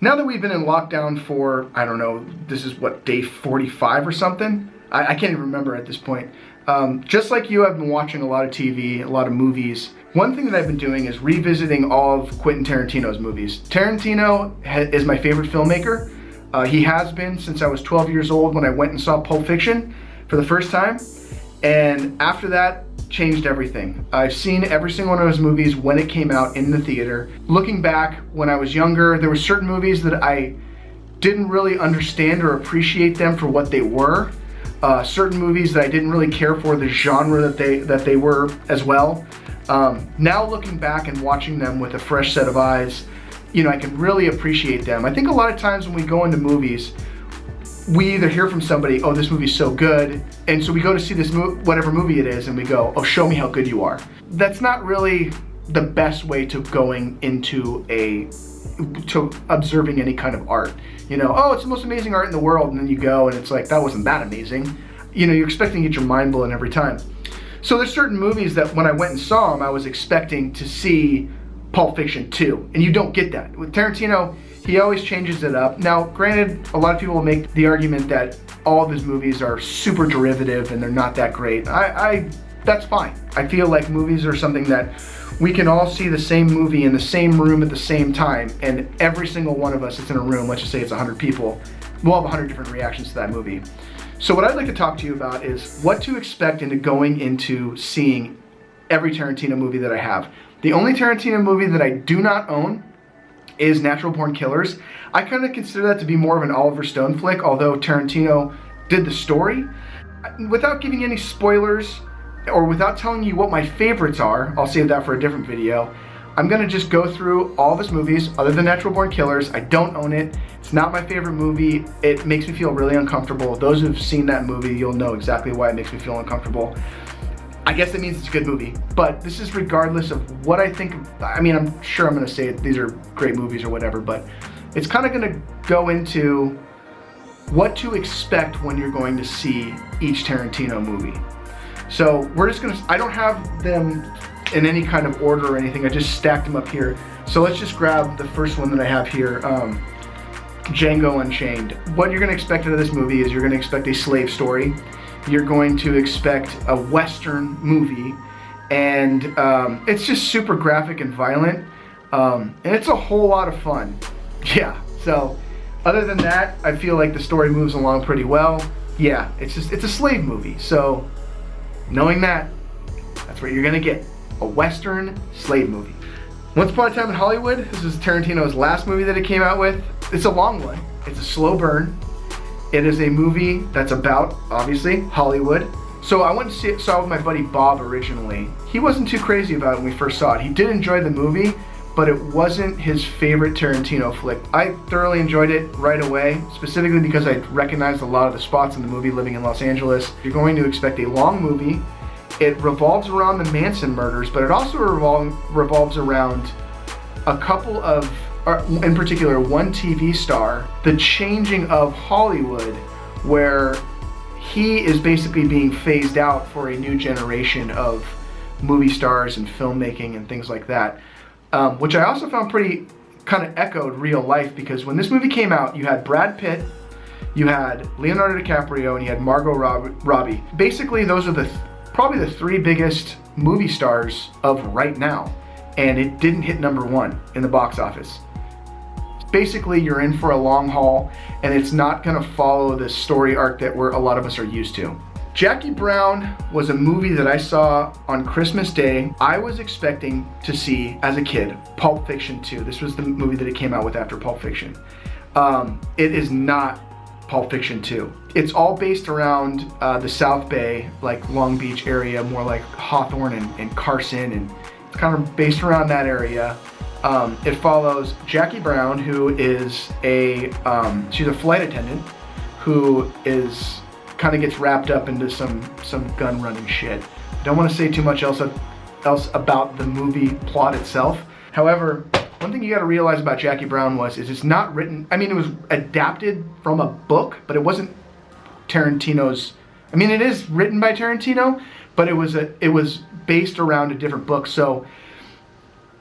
Now that we've been in lockdown for, I don't know, this is what, day 45 or something? I can't even remember at this point. Just like you, I've been watching a lot of TV, a lot of movies. One thing that I've been doing is revisiting all of Quentin Tarantino's movies. Tarantino is my favorite filmmaker. He has been since I was 12 years old when I went and saw Pulp Fiction for the first time. And after that, changed everything. I've seen every single one of his movies when it came out in the theater. Looking back, when I was younger, there were certain movies that I didn't really understand or appreciate them for what they were. Certain movies that I didn't really care for the genre that they were as well. Now looking back and watching them with a fresh set of eyes, you know, I can really appreciate them. I think a lot of times when we go into movies, we either hear from somebody, oh, this movie's so good, and so we go to see this whatever movie it is, and we go, oh, show me how good you are. That's not really the best way to going into to observing any kind of art. You know, oh, it's the most amazing art in the world, and then you go, and it's like, that wasn't that amazing. You know, you're expecting to get your mind blown every time. So there's certain movies that when I went and saw them, I was expecting to see Pulp Fiction 2, and you don't get that. With Tarantino, he always changes it up. Now, granted, a lot of people will make the argument that all of his movies are super derivative and they're not that great. That's fine. I feel like movies are something that we can all see the same movie in the same room at the same time, and every single one of us that's in a room, let's just say it's 100 people, we'll have 100 different reactions to that movie. So what I'd like to talk to you about is what to expect into going into seeing every Tarantino movie that I have. The only Tarantino movie that I do not own is Natural Born Killers. I kind of consider that to be more of an Oliver Stone flick, although Tarantino did the story. Without giving any spoilers, or without telling you what my favorites are, I'll save that for a different video. I'm gonna just go through all of his movies, other than Natural Born Killers. I don't own it. It's not my favorite movie. It makes me feel really uncomfortable. Those who've seen that movie, you'll know exactly why it makes me feel uncomfortable. I guess that means it's a good movie, but this is regardless of what I think. I mean, I'm sure I'm gonna say these are great movies or whatever, but it's kind of gonna go into what to expect when you're going to see each Tarantino movie. So we're just gonna, I don't have them in any kind of order or anything, I just stacked them up here. So let's just grab the first one that I have here, Django Unchained. What you're gonna expect out of this movie is you're gonna expect a slave story. You're going to expect a Western movie, and it's just super graphic and violent, and it's a whole lot of fun. Yeah, so other than that, I feel like the story moves along pretty well. Yeah, it's a slave movie, so knowing that, that's what you're gonna get, a Western slave movie. Once Upon a Time in Hollywood, this is Tarantino's last movie that he came out with. It's a long one, it's a slow burn. It is a movie that's about, obviously, Hollywood. So I went and saw it with my buddy Bob originally. He wasn't too crazy about it when we first saw it. He did enjoy the movie, but it wasn't his favorite Tarantino flick. I thoroughly enjoyed it right away, specifically because I recognized a lot of the spots in the movie living in Los Angeles. You're going to expect a long movie. It revolves around the Manson murders, but it also revolves around a couple of, in particular, one TV star, the changing of Hollywood, where he is basically being phased out for a new generation of movie stars and filmmaking and things like that, which I also found pretty kind of echoed real life, because when this movie came out, you had Brad Pitt, you had Leonardo DiCaprio, and you had Margot Robbie. Basically, those are probably the three biggest movie stars of right now, and it didn't hit #1 in the box office. Basically, you're in for a long haul, and it's not gonna follow the story arc that a lot of us are used to. Jackie Brown was a movie that I saw on Christmas Day. I was expecting to see, as a kid, Pulp Fiction 2. This was the movie that it came out with after Pulp Fiction. It is not Pulp Fiction 2. It's all based around the South Bay, like Long Beach area, more like Hawthorne and Carson, and it's kind of based around that area. It follows Jackie Brown, who is she's a flight attendant who kind of gets wrapped up into some gun running shit. I don't want to say too much else about the movie plot itself. However, one thing you got to realize about Jackie Brown is it's not written, I mean, it was adapted from a book, but it wasn't Tarantino's. I mean, it is written by Tarantino, but it was based around a different book, so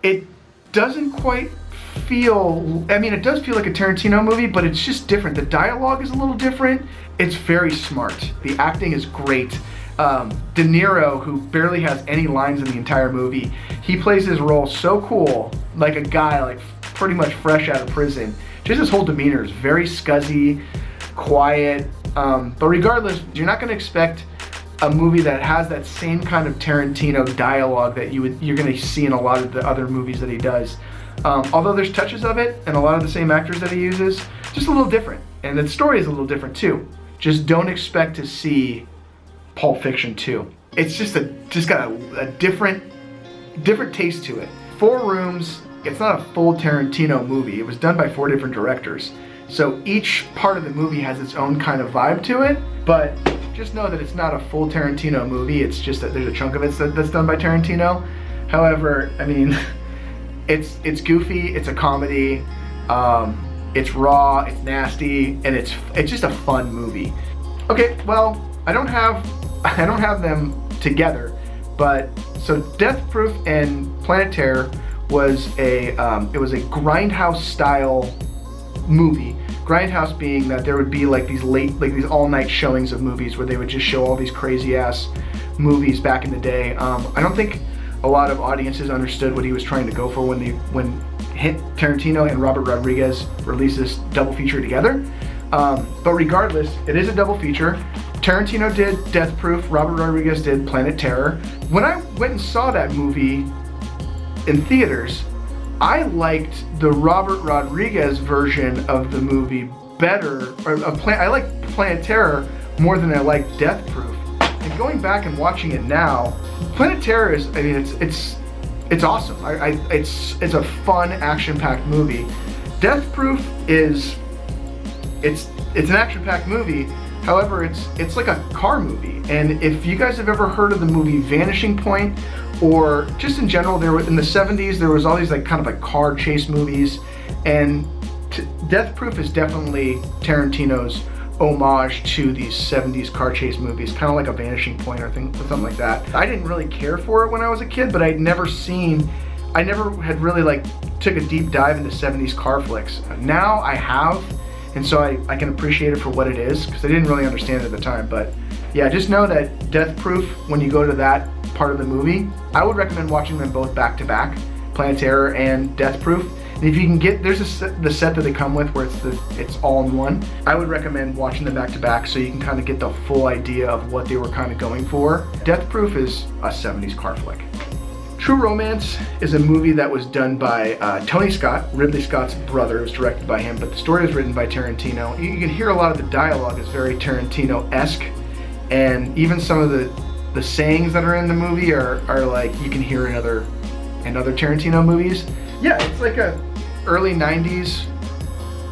it doesn't quite feel, I mean, it does feel like a Tarantino movie, but it's just different. The dialogue is a little different. It's very smart. The acting is great. De Niro, who barely has any lines in the entire movie, he plays his role so cool, like a guy like pretty much fresh out of prison. Just his whole demeanor is very scuzzy, quiet, but regardless, you're not going to expect a movie that has that same kind of Tarantino dialogue that you're going to see in a lot of the other movies that he does. Although there's touches of it and a lot of the same actors that he uses, just a little different. And the story is a little different too. Just don't expect to see Pulp Fiction 2. It's just got a different taste to it. 4 Rooms, it's not a full Tarantino movie. It was done by 4 different directors. So each part of the movie has its own kind of vibe to it, but just know that it's not a full Tarantino movie. It's just that there's a chunk of it that's done by Tarantino. However, I mean, it's goofy, it's a comedy, it's raw, it's nasty, and it's just a fun movie. Okay, well, I don't have them together, but so Death Proof and Planet Terror was a Grindhouse style movie. Grindhouse being that there would be like these all-night showings of movies where they would just show all these crazy ass movies back in the day. I don't think a lot of audiences understood what he was trying to go for when Tarantino and Robert Rodriguez released this double feature together. But regardless, it is a double feature. Tarantino did Death Proof, Robert Rodriguez did Planet Terror. When I went and saw that movie in theaters, I liked the Robert Rodriguez version of the movie better, I liked Planet Terror more than I liked Death Proof. And going back and watching it now, Planet Terror is, I mean, it's awesome. It's a fun, action-packed movie. Death Proof is, it's an action-packed movie. However, it's like a car movie. And if you guys have ever heard of the movie Vanishing Point, or just in general, in the 70s, there was all these kind of car chase movies, and Death Proof is definitely Tarantino's homage to these 70s car chase movies, kind of like a Vanishing Point or something like that. I didn't really care for it when I was a kid, but I never had really took a deep dive into 70s car flicks. Now I have, and so I can appreciate it for what it is, because I didn't really understand it at the time. But yeah, just know that Death Proof, when you go to that part of the movie, I would recommend watching them both back to back, Planet Terror and Death Proof. And if you can get, there's the set that they come with where it's all in one. I would recommend watching them back to back so you can kind of get the full idea of what they were kind of going for. Death Proof is a 70s car flick. True Romance is a movie that was done by Tony Scott, Ridley Scott's brother. It was directed by him, but the story was written by Tarantino. You can hear a lot of the dialogue is very Tarantino-esque, and even some of the sayings that are in the movie are like you can hear in other Tarantino movies. Yeah, it's like a early 90s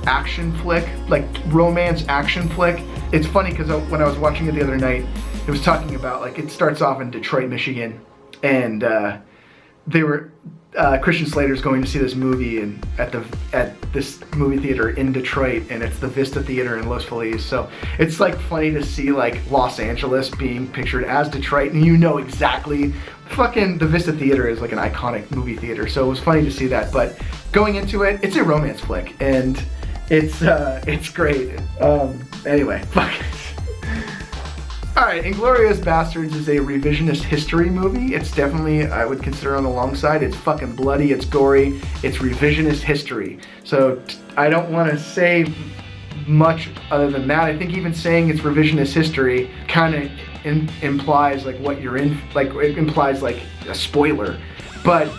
action flick, like romance action flick. It's funny because when I was watching it the other night, it was talking about it starts off in Detroit, Michigan, and Christian Slater's going to see this movie at this movie theater in Detroit, and it's the Vista Theater in Los Feliz. So it's funny to see Los Angeles being pictured as Detroit, and you know exactly the Vista Theater is an iconic movie theater. So it was funny to see that. But going into it, it's a romance flick, and it's great. Anyway, fuck it. Alright, Inglourious Basterds is a revisionist history movie. It's definitely, I would consider, on the long side. It's fucking bloody, it's gory, it's revisionist history. So I don't want to say much other than that. I think even saying it's revisionist history kind of implies what you're in, it implies a spoiler. But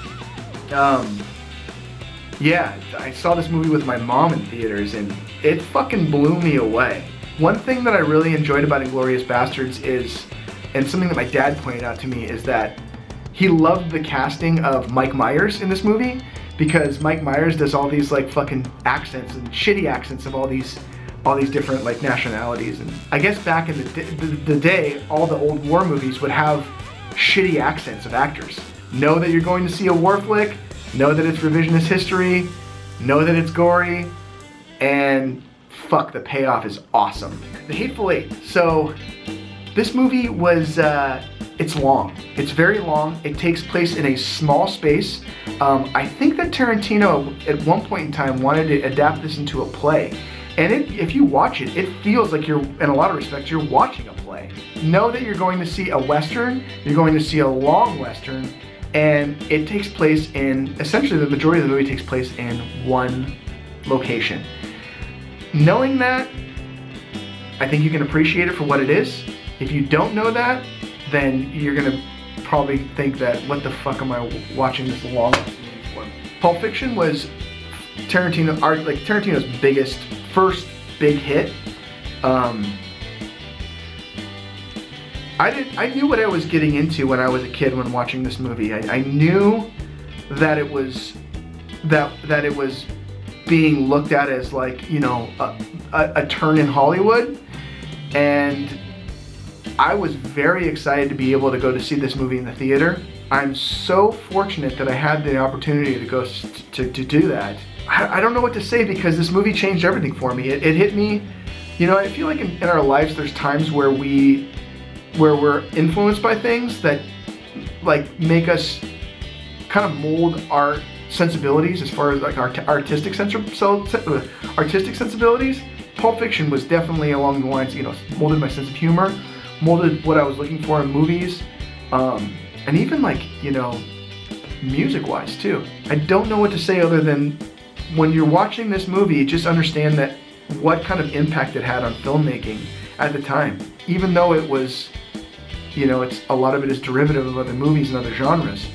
yeah, I saw this movie with my mom in theaters and it fucking blew me away. One thing that I really enjoyed about Inglourious Basterds is, and something that my dad pointed out to me, is that he loved the casting of Mike Myers in this movie, because Mike Myers does all these fucking accents and shitty accents of all these different nationalities. And I guess back in the day, all the old war movies would have shitty accents of actors. Know that you're going to see a war flick, know that it's revisionist history, know that it's gory, and fuck, the payoff is awesome. The Hateful Eight. So this movie was it's long. It's very long. It takes place in a small space. I think that Tarantino at one point in time wanted to adapt this into a play. And if you watch it, it feels like you're, in a lot of respects, you're watching a play. Know that you're going to see a Western, you're going to see a long Western, and it takes place in, essentially the majority of the movie takes place in one location. Knowing that, I think you can appreciate it for what it is. If you don't know that, then you're gonna probably think that, what the fuck am I watching this long movie for? Pulp Fiction was Tarantino's first big hit. I knew what I was getting into when I was a kid when watching this movie. I knew that it was that it was being looked at as like, you know, a turn in Hollywood, and I was very excited to be able to go to see this movie in the theater. I'm so fortunate that I had the opportunity to go to do that. I don't know what to say, because this movie changed everything for me. It hit me, you know, I feel like in our lives there's times where we're influenced by things that like make us kind of mold our sensibilities as far as like our artistic sensibilities. Pulp Fiction was definitely along the lines, you know, molded my sense of humor, molded what I was looking for in movies, and even like, you know, music-wise too. I don't know what to say other than when you're watching this movie, just understand that what kind of impact it had on filmmaking at the time. Even though it was, you know, a lot of it is derivative of other movies and other genres.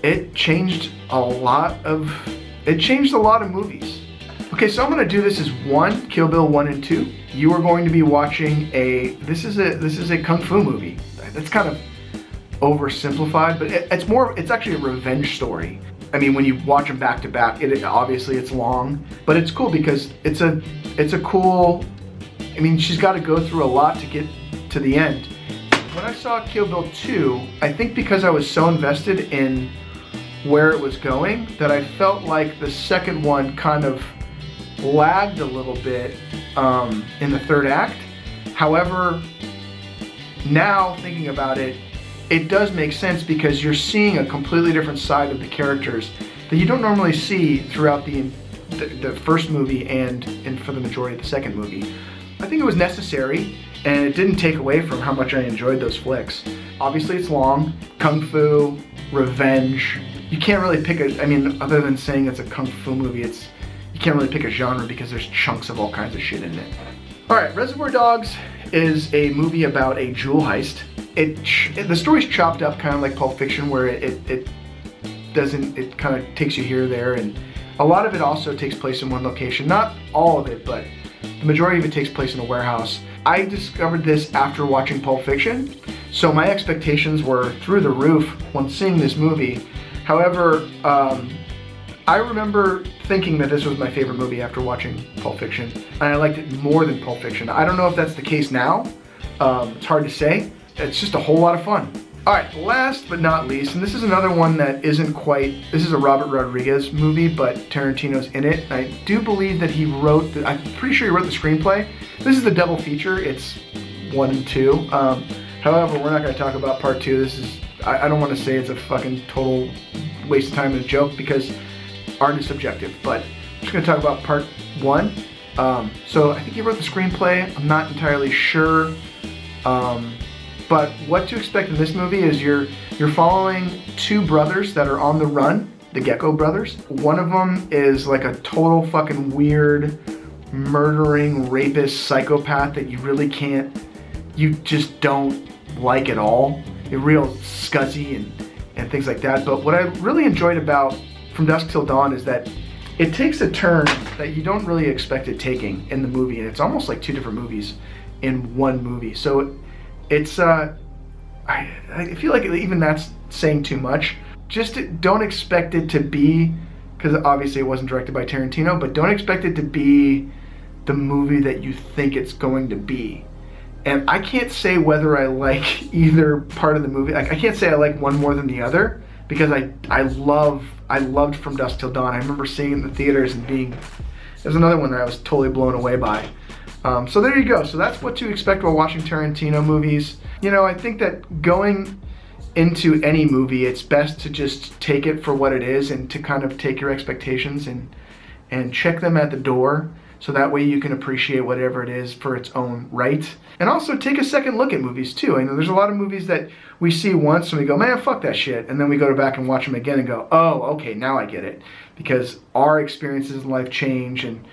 It changed a lot of movies. Okay, so I'm gonna do this as one, Kill Bill 1 and 2. You are going to be watching this is a Kung Fu movie. That's kind of oversimplified, but it's actually a revenge story. I mean, when you watch them back to back, obviously it's long, but it's cool because it's a cool, I mean, she's got to go through a lot to get to the end. When I saw Kill Bill 2, I think because I was so invested in where it was going that I felt like the second one kind of lagged a little bit in the third act. However, now thinking about it, it does make sense because you're seeing a completely different side of the characters that you don't normally see throughout the first movie and for the majority of the second movie. I think it was necessary, and it didn't take away from how much I enjoyed those flicks. Obviously it's long, Kung Fu, revenge. You can't really pick I mean, other than saying it's a Kung Fu movie, you can't really pick a genre because there's chunks of all kinds of shit in it. Alright, Reservoir Dogs is a movie about a jewel heist. The story's chopped up kind of like Pulp Fiction, where it kind of takes you here or there, and a lot of it also takes place in one location. Not all of it, but the majority of it takes place in a warehouse. I discovered this after watching Pulp Fiction, so my expectations were through the roof when seeing this movie. However, I remember thinking that this was my favorite movie after watching Pulp Fiction, and I liked it more than Pulp Fiction. I don't know if that's the case now. It's hard to say. It's just a whole lot of fun. All right, last but not least, and this is another one that isn't quite, this is a Robert Rodriguez movie, but Tarantino's in it. I do believe that he wrote, I'm pretty sure he wrote the screenplay. This is the double feature, it's 1 and 2. However, we're not gonna talk about part 2. I don't wanna say it's a fucking total waste of time and a joke because art is subjective, but I'm just gonna talk about part 1. So I think he wrote the screenplay, I'm not entirely sure. But what to expect in this movie is you're following two brothers that are on the run, the Gecko brothers. One of them is like a total fucking weird, murdering, rapist, psychopath that you just don't like at all. They're real scuzzy and things like that. But what I really enjoyed about From Dusk Till Dawn is that it takes a turn that you don't really expect it taking in the movie, and it's almost like two different movies in one movie. So it's, I feel like even that's saying too much. Just don't expect it to be, because obviously it wasn't directed by Tarantino, but don't expect it to be the movie that you think it's going to be. And I can't say whether I like either part of the movie. I can't say I like one more than the other, because I loved From Dusk Till Dawn. I remember seeing it in the theaters and there's another one that I was totally blown away by. So there you go. So that's what to expect while watching Tarantino movies. You know, I think that going into any movie, it's best to just take it for what it is and to kind of take your expectations and check them at the door, so that way you can appreciate whatever it is for its own right. And also take a second look at movies too. I know there's a lot of movies that we see once and we go, man, fuck that shit. And then we go back and watch them again and go, oh, okay, now I get it. Because our experiences in life change and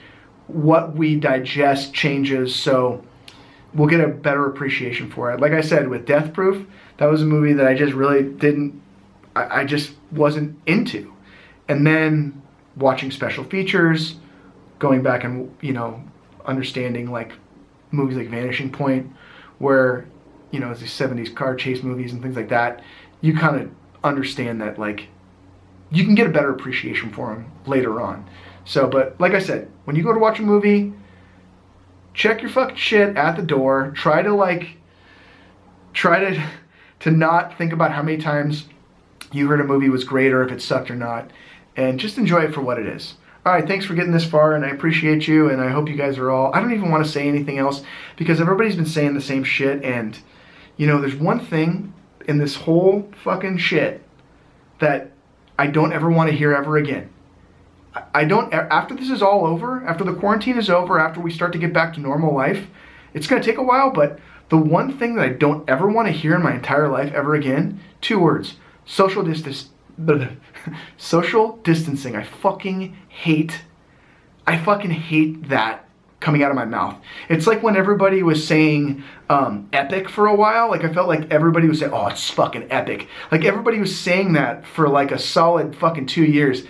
what we digest changes, so we'll get a better appreciation for it. Like I said, with Death Proof, that was a movie that I just really didn't, I just wasn't into. And then watching special features, going back and, you know, understanding like movies like Vanishing Point, where, you know, it's these 70s car chase movies and things like that, you kind of understand that, like, you can get a better appreciation for them later on. So, but like I said, when you go to watch a movie, check your fucking shit at the door. Try to not think about how many times you heard a movie was great or if it sucked or not, and just enjoy it for what it is. All right, thanks for getting this far, and I appreciate you, and I hope you guys are all, I don't even want to say anything else because everybody's been saying the same shit, and, you know, there's one thing in this whole fucking shit that I don't ever want to hear ever again. I don't, after this is all over, after the quarantine is over, after we start to get back to normal life, it's going to take a while, but the one thing that I don't ever want to hear in my entire life ever again, 2 words, social distance. Social distancing. I fucking hate that coming out of my mouth. It's like when everybody was saying epic for a while. Like I felt like everybody was saying, oh, it's fucking epic. Like everybody was saying that for like a solid fucking 2 years.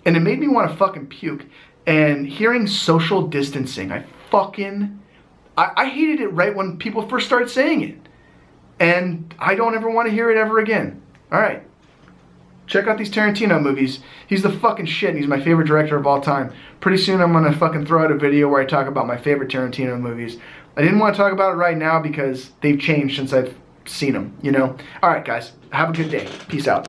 And it made me want to fucking puke. And hearing social distancing, I hated it right when people first started saying it. And I don't ever want to hear it ever again. All right. Check out these Tarantino movies. He's the fucking shit, and he's my favorite director of all time. Pretty soon I'm going to fucking throw out a video where I talk about my favorite Tarantino movies. I didn't want to talk about it right now because they've changed since I've seen them, you know? All right, guys. Have a good day. Peace out.